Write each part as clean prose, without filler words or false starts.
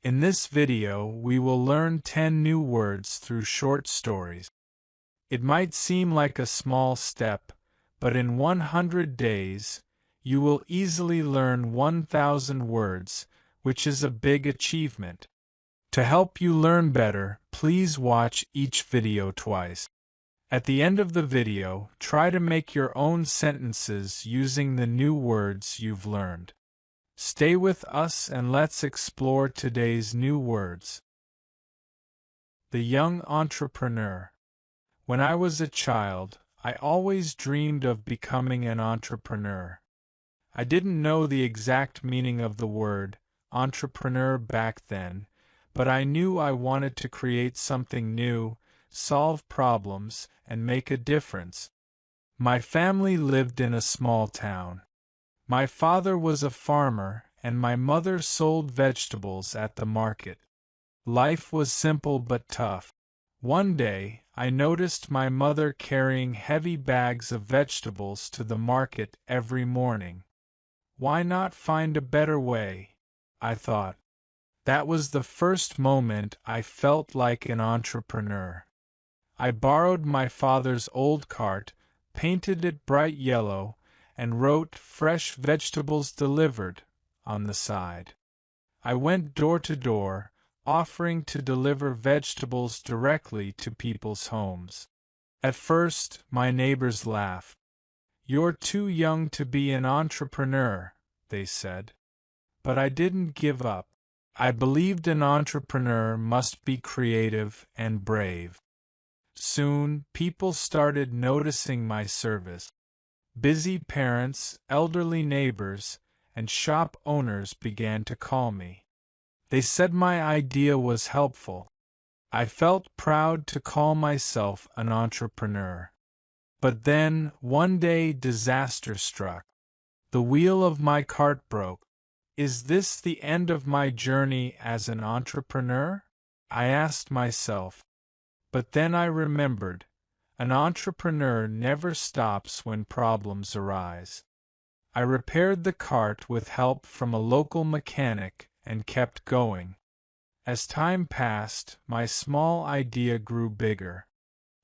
In this video, we will learn 10 new words through short stories. It might seem like a small step, but in 100 days, you will easily learn 1,000 words, which is a big achievement. To help you learn better, please watch each video twice. At the end of the video, try to make your own sentences using the new words you've learned. Stay with us and let's explore today's new words. The young entrepreneur. When I was a child, I always dreamed of becoming an entrepreneur. I didn't know the exact meaning of the word entrepreneur back then, but I knew I wanted to create something new, solve problems, and make a difference. My family lived in a small town. My father was a farmer, and my mother sold vegetables at the market. Life was simple but tough. One day, I noticed my mother carrying heavy bags of vegetables to the market every morning. Why not find a better way? I thought. That was the first moment I felt like an entrepreneur. I borrowed my father's old cart, painted it bright yellow, and wrote "Fresh Vegetables Delivered" on the side. I went door to door, offering to deliver vegetables directly to people's homes. At first, my neighbors laughed. "You're too young to be an entrepreneur," they said. But I didn't give up. I believed an entrepreneur must be creative and brave. Soon, people started noticing my service. Busy parents, elderly neighbors, and shop owners began to call me. They said my idea was helpful. I felt proud to call myself an entrepreneur. But then, one day, disaster struck. The wheel of my cart broke. Is this the end of my journey as an entrepreneur? I asked myself. But then I remembered, an entrepreneur never stops when problems arise. I repaired the cart with help from a local mechanic and kept going. As time passed, my small idea grew bigger.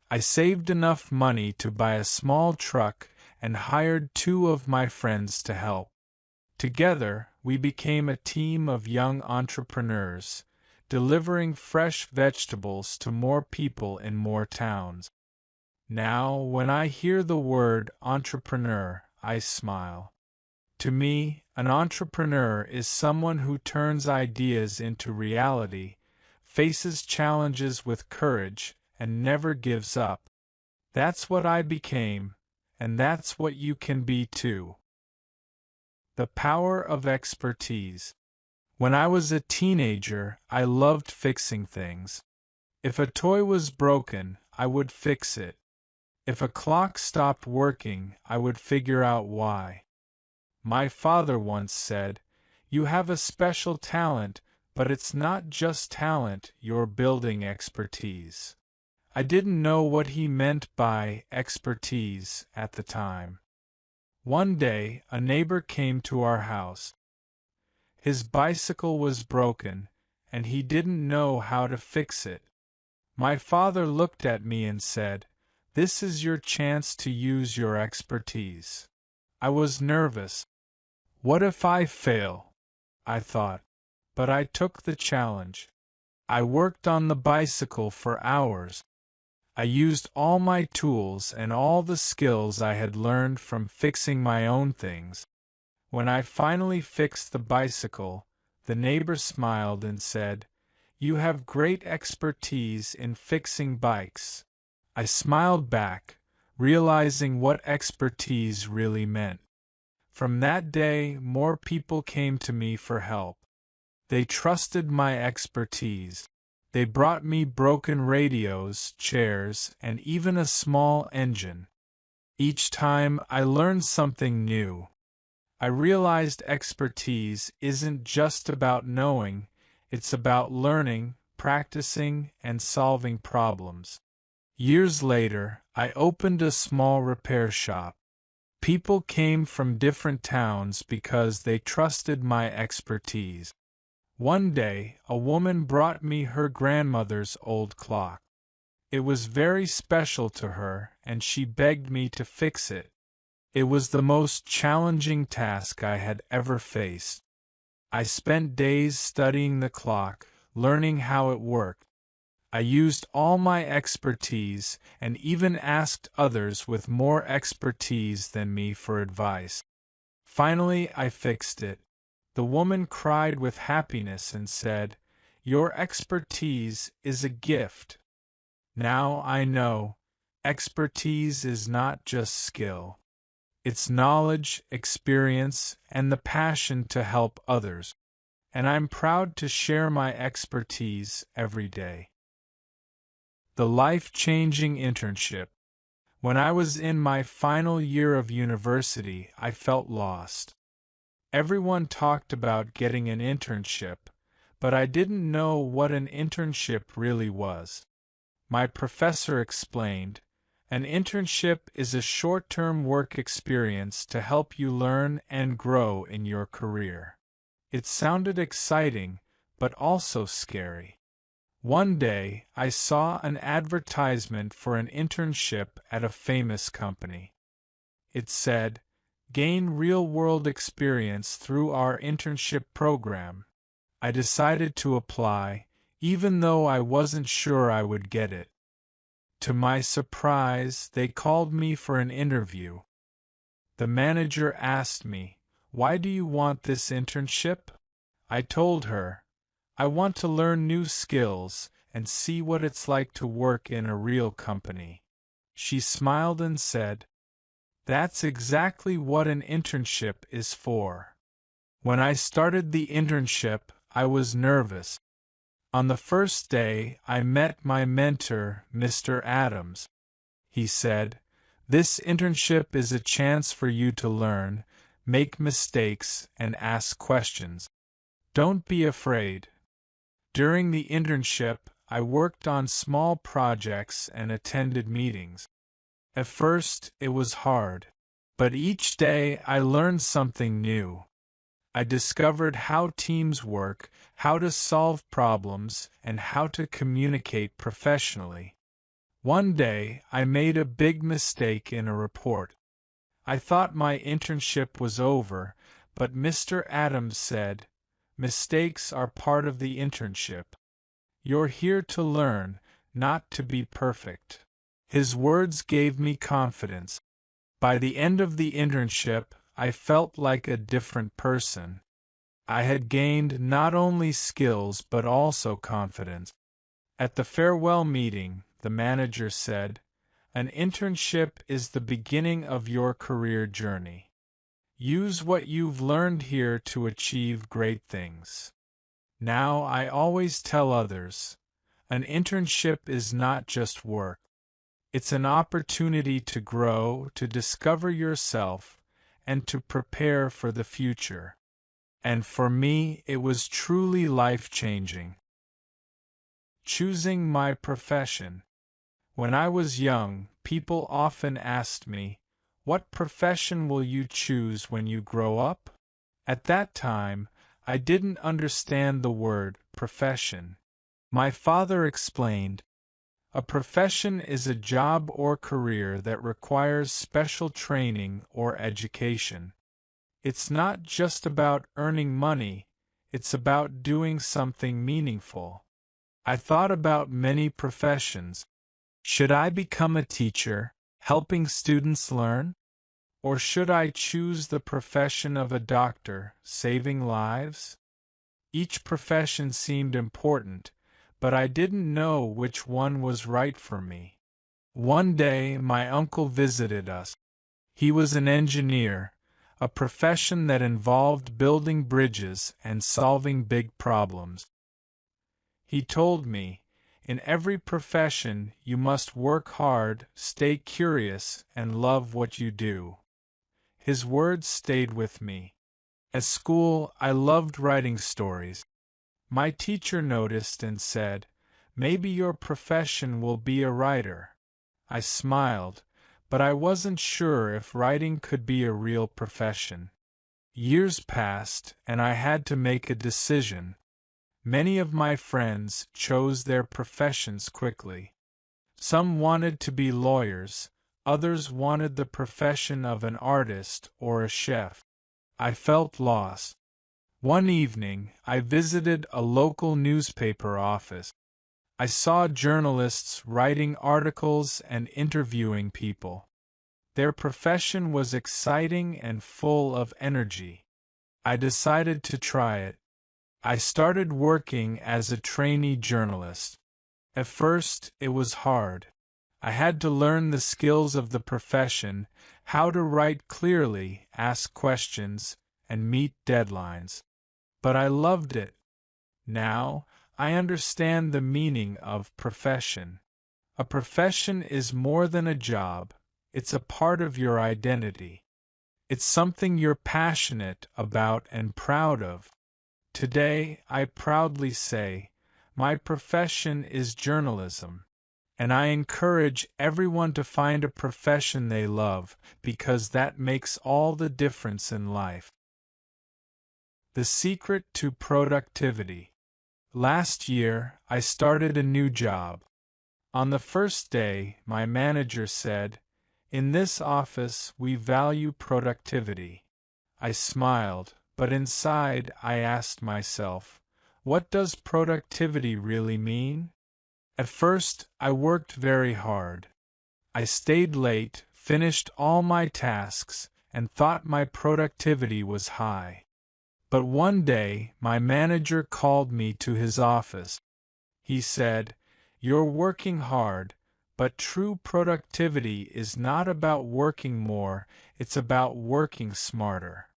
I saved enough money to buy a small truck and hired 2 of my friends to help. Together, we became a team of young entrepreneurs, delivering fresh vegetables to more people in more towns. Now, when I hear the word entrepreneur, I smile. To me, an entrepreneur is someone who turns ideas into reality, faces challenges with courage, and never gives up. That's what I became, and that's what you can be too. The power of expertise. When I was a teenager, I loved fixing things. If a toy was broken, I would fix it. If a clock stopped working, I would figure out why. My father once said, "You have a special talent, but it's not just talent, you're building expertise." I didn't know what he meant by expertise at the time. One day, a neighbor came to our house. His bicycle was broken, and he didn't know how to fix it. My father looked at me and said, "This is your chance to use your expertise." I was nervous. What if I fail? I thought. But I took the challenge. I worked on the bicycle for hours. I used all my tools and all the skills I had learned from fixing my own things. When I finally fixed the bicycle, the neighbor smiled and said, "You have great expertise in fixing bikes." I smiled back, realizing what expertise really meant. From that day, more people came to me for help. They trusted my expertise. They brought me broken radios, chairs, and even a small engine. Each time, I learned something new. I realized expertise isn't just about knowing, it's about learning, practicing, and solving problems. Years later, I opened a small repair shop. People came from different towns because they trusted my expertise. One day, a woman brought me her grandmother's old clock. It was very special to her, and she begged me to fix it. It was the most challenging task I had ever faced. I spent days studying the clock, learning how it worked. I used all my expertise and even asked others with more expertise than me for advice. Finally, I fixed it. The woman cried with happiness and said, "Your expertise is a gift." Now I know, expertise is not just skill. It's knowledge, experience, and the passion to help others. And I'm proud to share my expertise every day. The life-changing internship. When I was in my final year of university, I felt lost. Everyone talked about getting an internship, but I didn't know what an internship really was. My professor explained, an internship is a short-term work experience to help you learn and grow in your career. It sounded exciting, but also scary. One day, I saw an advertisement for an internship at a famous company. It said, "Gain real-world experience through our internship program." I decided to apply, even though I wasn't sure I would get it. To my surprise, they called me for an interview. The manager asked me, "Why do you want this internship?" I told her, "I want to learn new skills and see what it's like to work in a real company." She smiled and said, "That's exactly what an internship is for." When I started the internship, I was nervous. On the first day, I met my mentor, Mr. Adams. He said, "This internship is a chance for you to learn, make mistakes, and ask questions. Don't be afraid." During the internship, I worked on small projects and attended meetings. At first, it was hard, but each day I learned something new. I discovered how teams work, how to solve problems, and how to communicate professionally. One day, I made a big mistake in a report. I thought my internship was over, but Mr. Adams said, "Mistakes are part of the internship. You're here to learn, not to be perfect." His words gave me confidence. By the end of the internship, I felt like a different person. I had gained not only skills but also confidence. At the farewell meeting, the manager said, "An internship is the beginning of your career journey. Use what you've learned here to achieve great things." Now I always tell others, an internship is not just work. It's an opportunity to grow, to discover yourself, and to prepare for the future. And for me, it was truly life-changing. Choosing my profession. When I was young, people often asked me, "What profession will you choose when you grow up?" At that time, I didn't understand the word profession. My father explained, "A profession is a job or career that requires special training or education. It's not just about earning money, it's about doing something meaningful." I thought about many professions. Should I become a teacher, helping students learn? Or should I choose the profession of a doctor, saving lives? Each profession seemed important, but I didn't know which one was right for me. One day, my uncle visited us. He was an engineer, a profession that involved building bridges and solving big problems. He told me, "In every profession, you must work hard, stay curious, and love what you do." His words stayed with me. At school, I loved writing stories. My teacher noticed and said, "Maybe your profession will be a writer." I smiled, but I wasn't sure if writing could be a real profession. Years passed, and I had to make a decision. Many of my friends chose their professions quickly. Some wanted to be lawyers, others wanted the profession of an artist or a chef. I felt lost. One evening, I visited a local newspaper office. I saw journalists writing articles and interviewing people. Their profession was exciting and full of energy. I decided to try it. I started working as a trainee journalist. At first, it was hard. I had to learn the skills of the profession, how to write clearly, ask questions, and meet deadlines. But I loved it. Now, I understand the meaning of profession. A profession is more than a job, it's a part of your identity. It's something you're passionate about and proud of. Today, I proudly say, my profession is journalism, and I encourage everyone to find a profession they love because that makes all the difference in life. The secret to productivity. Last year, I started a new job. On the first day, my manager said, "In this office, we value productivity." I smiled, but inside I asked myself, what does productivity really mean? At first, I worked very hard. I stayed late, finished all my tasks, and thought my productivity was high. But one day, my manager called me to his office. He said, "You're working hard, but true productivity is not about working more, it's about working smarter."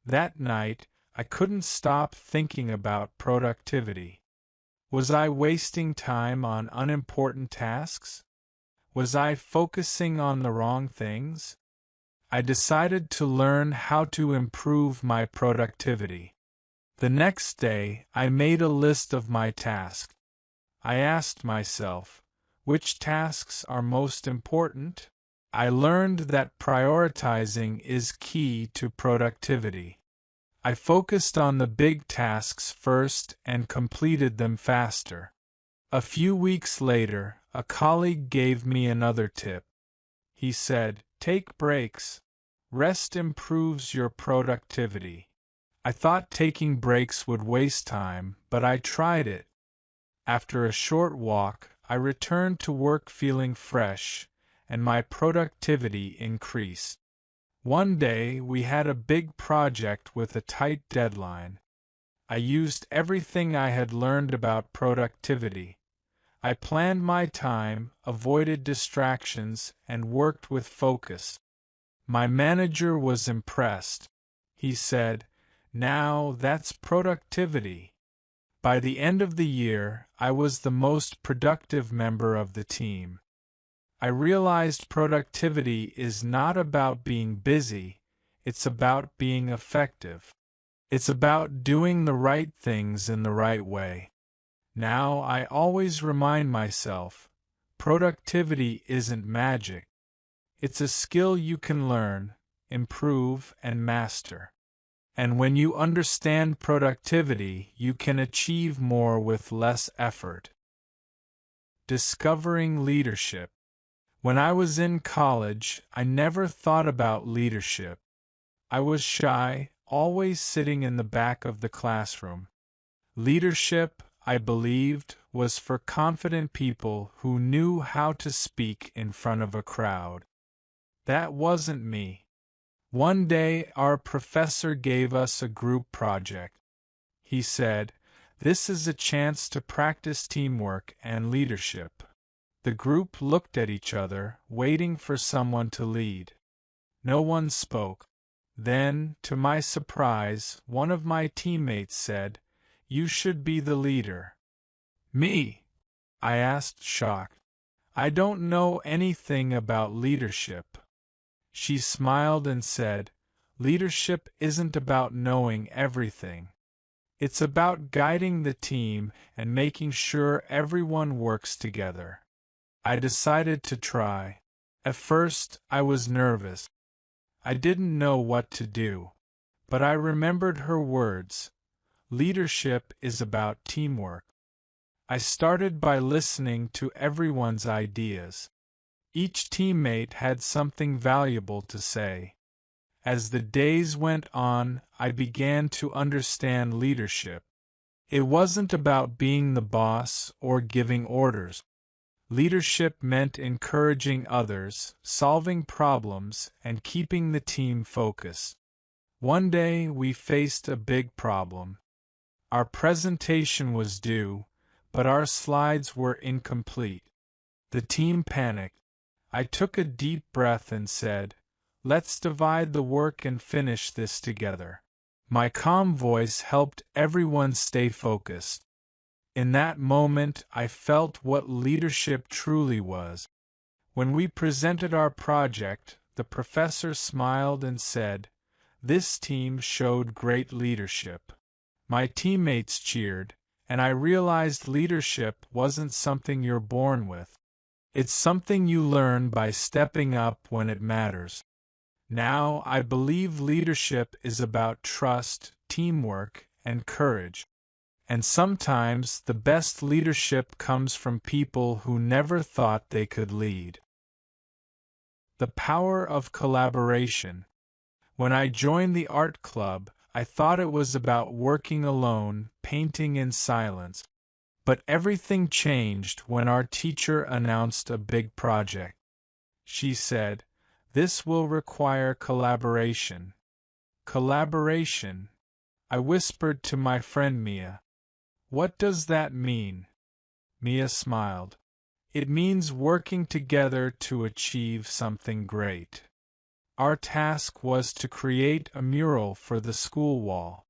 That night, I couldn't stop thinking about productivity. Was I wasting time on unimportant tasks? Was I focusing on the wrong things? I decided to learn how to improve my productivity. The next day, I made a list of my tasks. I asked myself, which tasks are most important? I learned that prioritizing is key to productivity. I focused on the big tasks first and completed them faster. A few weeks later, a colleague gave me another tip. He said, "Take breaks. Rest improves your productivity." I thought taking breaks would waste time, but I tried it. After a short walk, I returned to work feeling fresh, and my productivity increased. One day, we had a big project with a tight deadline. I used everything I had learned about productivity. I planned my time, avoided distractions, and worked with focus. My manager was impressed. He said, "Now that's productivity." By the end of the year, I was the most productive member of the team. I realized productivity is not about being busy, it's about being effective. It's about doing the right things in the right way. Now I always remind myself, productivity isn't magic. It's a skill you can learn, improve, and master. And when you understand productivity, you can achieve more with less effort. Discovering leadership. When I was in college, I never thought about leadership. I was shy, always sitting in the back of the classroom. Leadership, I believed, was for confident people who knew how to speak in front of a crowd. That wasn't me. One day, our professor gave us a group project. He said, "This is a chance to practice teamwork and leadership." The group looked at each other, waiting for someone to lead. No one spoke. Then, to my surprise, one of my teammates said, "You should be the leader." "Me?" I asked, shocked. "I don't know anything about leadership." She smiled and said, "Leadership isn't about knowing everything. It's about guiding the team and making sure everyone works together." I decided to try. At first, I was nervous. I didn't know what to do. But I remembered her words. leadership is about teamwork. I started by listening to everyone's ideas. Each teammate had something valuable to say. As the days went on, I began to understand leadership. It wasn't about being the boss or giving orders. Leadership meant encouraging others, solving problems, and keeping the team focused. One day we faced a big problem. Our presentation was due, but our slides were incomplete. The team panicked. I took a deep breath and said, "Let's divide the work and finish this together." My calm voice helped everyone stay focused. In that moment, I felt what leadership truly was. When we presented our project, the professor smiled and said, "This team showed great leadership." My teammates cheered, and I realized leadership wasn't something you're born with. It's something you learn by stepping up when it matters. Now, I believe leadership is about trust, teamwork, and courage. And sometimes the best leadership comes from people who never thought they could lead. The power of collaboration. When I joined the art club, I thought it was about working alone, painting in silence. But everything changed when our teacher announced a big project. She said, "This will require collaboration." Collaboration. I whispered to my friend Mia. "What does that mean?" Mia smiled. "It means working together to achieve something great." Our task was to create a mural for the school wall.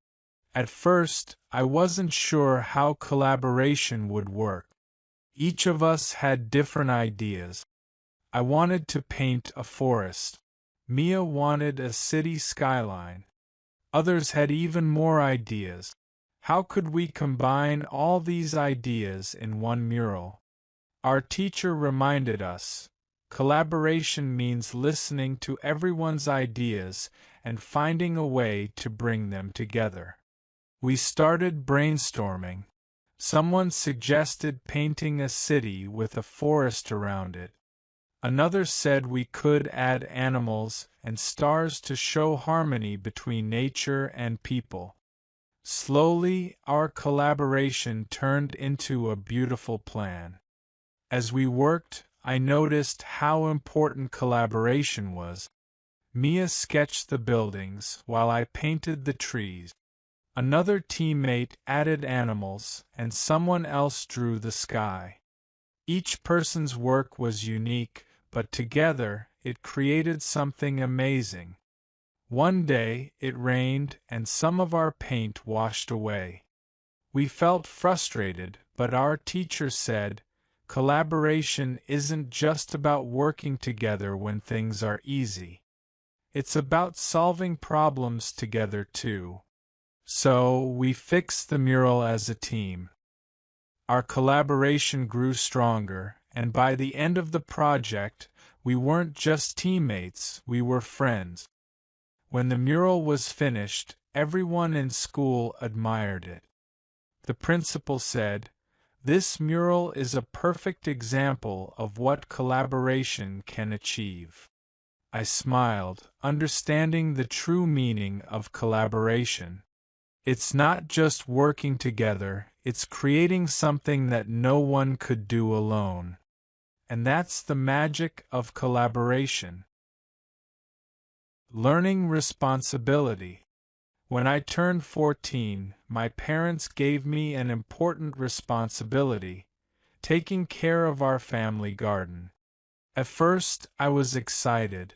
At first, I wasn't sure how collaboration would work. Each of us had different ideas. I wanted to paint a forest. Mia wanted a city skyline. Others had even more ideas. How could we combine all these ideas in one mural? Our teacher reminded us, collaboration means listening to everyone's ideas and finding a way to bring them together. We started brainstorming. Someone suggested painting a city with a forest around it. Another said we could add animals and stars to show harmony between nature and people. Slowly, our collaboration turned into a beautiful plan. As we worked, I noticed how important collaboration was. Mia sketched the buildings while I painted the trees. Another teammate added animals, and someone else drew the sky. Each person's work was unique, but together, it created something amazing. One day, it rained, and some of our paint washed away. We felt frustrated, but our teacher said, "Collaboration isn't just about working together when things are easy. It's about solving problems together too." So, we fixed the mural as a team. Our collaboration grew stronger, and by the end of the project, we weren't just teammates, we were friends. When the mural was finished, everyone in school admired it. The principal said, "This mural is a perfect example of what collaboration can achieve." I smiled, understanding the true meaning of collaboration. It's not just working together, it's creating something that no one could do alone. And that's the magic of collaboration. Learning responsibility. When I turned 14, my parents gave me an important responsibility, taking care of our family garden. At first, I was excited.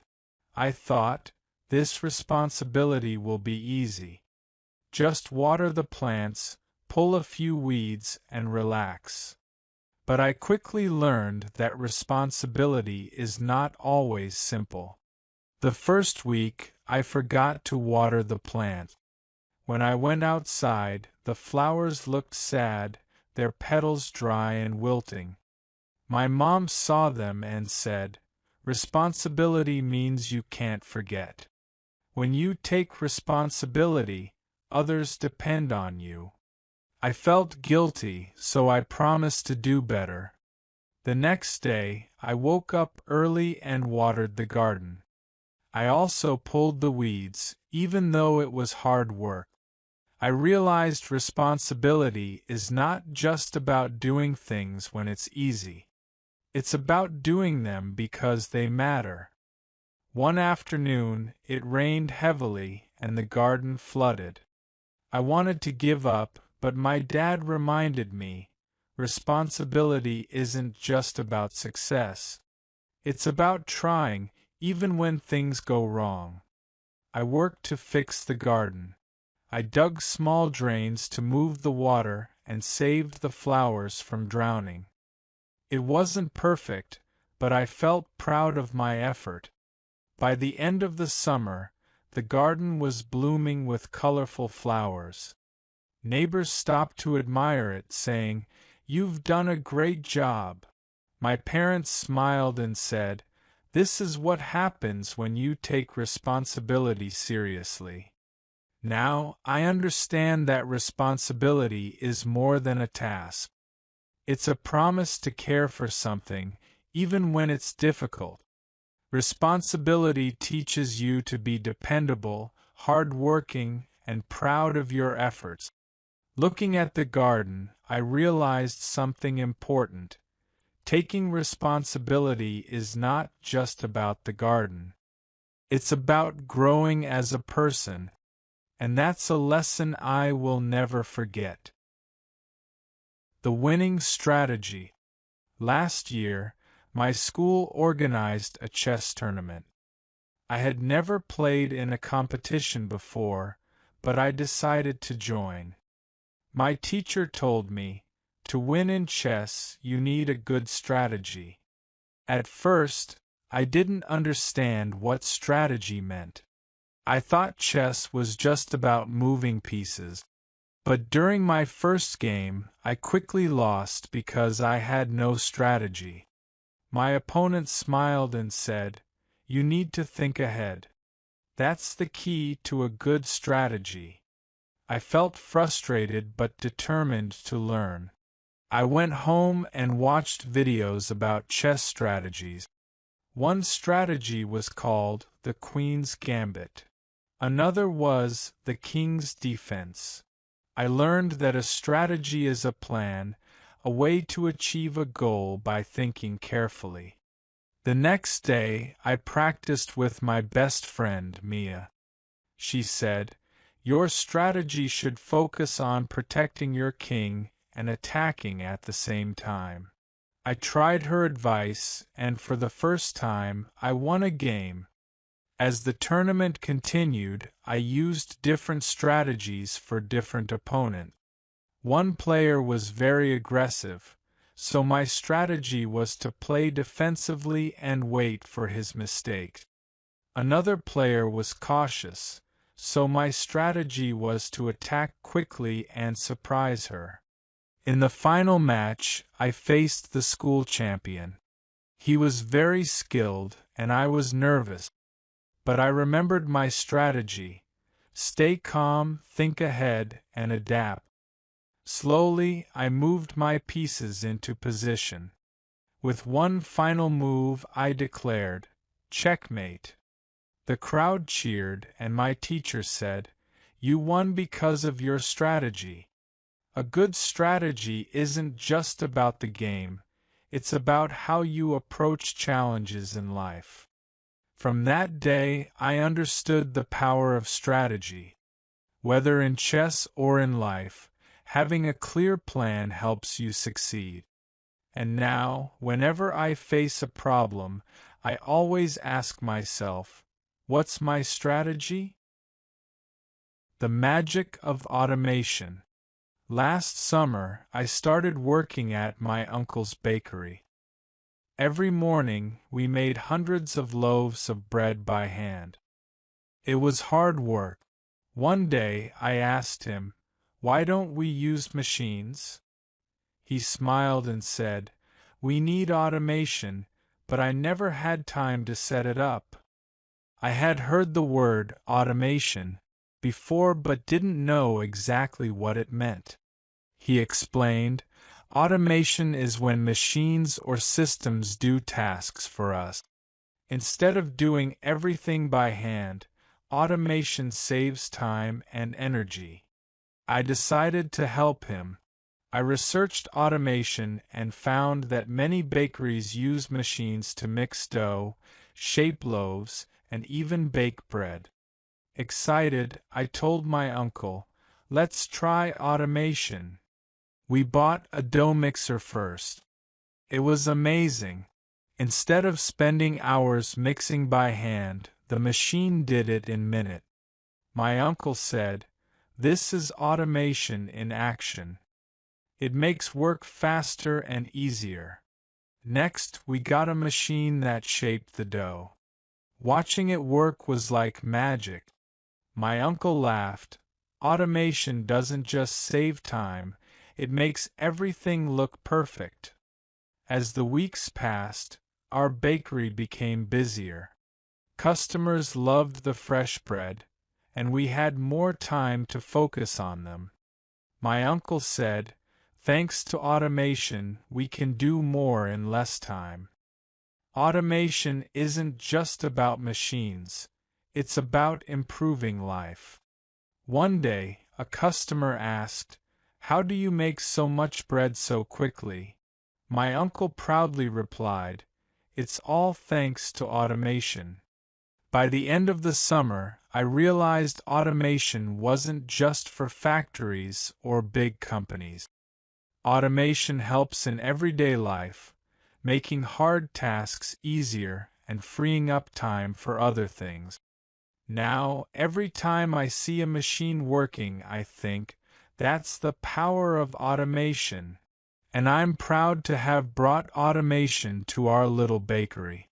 I thought, this responsibility will be easy. Just water the plants, pull a few weeds, and relax. But I quickly learned that responsibility is not always simple. The first week, I forgot to water the plant. When I went outside, the flowers looked sad, their petals dry and wilting. My mom saw them and said, "Responsibility means you can't forget. When you take responsibility, others depend on you. I felt guilty, so I promised to do better. The next day, I woke up early and watered the garden. I also pulled the weeds, even though it was hard work. I realized responsibility is not just about doing things when it's easy. It's about doing them because they matter. One afternoon, it rained heavily and the garden flooded. I wanted to give up, but my dad reminded me, responsibility isn't just about success. It's about trying, even when things go wrong. I worked to fix the garden. I dug small drains to move the water and saved the flowers from drowning. It wasn't perfect, but I felt proud of my effort. By the end of the summer, the garden was blooming with colorful flowers. Neighbors stopped to admire it, saying, "You've done a great job." My parents smiled and said, "This is what happens when you take responsibility seriously." Now, I understand that responsibility is more than a task. It's a promise to care for something, even when it's difficult. Responsibility teaches you to be dependable, hardworking, and proud of your efforts. Looking at the garden, I realized something important. Taking responsibility is not just about the garden. It's about growing as a person, and that's a lesson I will never forget. The winning strategy. Last year, my school organized a chess tournament. I had never played in a competition before, but I decided to join. My teacher told me, to win in chess, you need a good strategy. At first, I didn't understand what strategy meant. I thought chess was just about moving pieces. But during my first game, I quickly lost because I had no strategy. My opponent smiled and said, "You need to think ahead. That's the key to a good strategy." I felt frustrated but determined to learn. I went home and watched videos about chess strategies. One strategy was called the Queen's Gambit. Another was the King's Defense. I learned that a strategy is a plan, a way to achieve a goal by thinking carefully. The next day, I practiced with my best friend, Mia. She said, "Your strategy should focus on protecting your king and attacking at the same time." I tried her advice, and for the first time, I won a game. As the tournament continued, I used different strategies for different opponents. One player was very aggressive, so my strategy was to play defensively and wait for his mistakes. Another player was cautious, so my strategy was to attack quickly and surprise her. In the final match, I faced the school champion. He was very skilled, and I was nervous. But I remembered my strategy: stay calm, think ahead, and adapt. Slowly, I moved my pieces into position. With one final move, I declared, "Checkmate." The crowd cheered, and my teacher said, "You won because of your strategy." A good strategy isn't just about the game, it's about how you approach challenges in life. From that day, I understood the power of strategy. Whether in chess or in life, having a clear plan helps you succeed. And now, whenever I face a problem, I always ask myself, what's my strategy? The magic of automation. Last summer, I started working at my uncle's bakery. Every morning, we made hundreds of loaves of bread by hand. It was hard work. One day, I asked him, "Why don't we use machines?" He smiled and said, "We need automation, but I never had time to set it up." I had heard the word automation before but didn't know exactly what it meant. He explained, automation is when machines or systems do tasks for us. Instead of doing everything by hand, automation saves time and energy. I decided to help him. I researched automation and found that many bakeries use machines to mix dough, shape loaves, and even bake bread. Excited, I told my uncle, "Let's try automation." We bought a dough mixer first. It was amazing. Instead of spending hours mixing by hand, the machine did it in minutes. My uncle said, "This is automation in action. It makes work faster and easier." Next, we got a machine that shaped the dough. Watching it work was like magic. My uncle laughed. Automation doesn't just save time, it makes everything look perfect. As the weeks passed, our bakery became busier. Customers loved the fresh bread, and we had more time to focus on them. My uncle said, "Thanks to automation, we can do more in less time." Automation isn't just about machines, it's about improving life. One day, a customer asked, "How do you make so much bread so quickly?" My uncle proudly replied, "It's all thanks to automation." By the end of the summer, I realized automation wasn't just for factories or big companies. Automation helps in everyday life, making hard tasks easier and freeing up time for other things. Now, every time I see a machine working, I think, that's the power of automation, and I'm proud to have brought automation to our little bakery.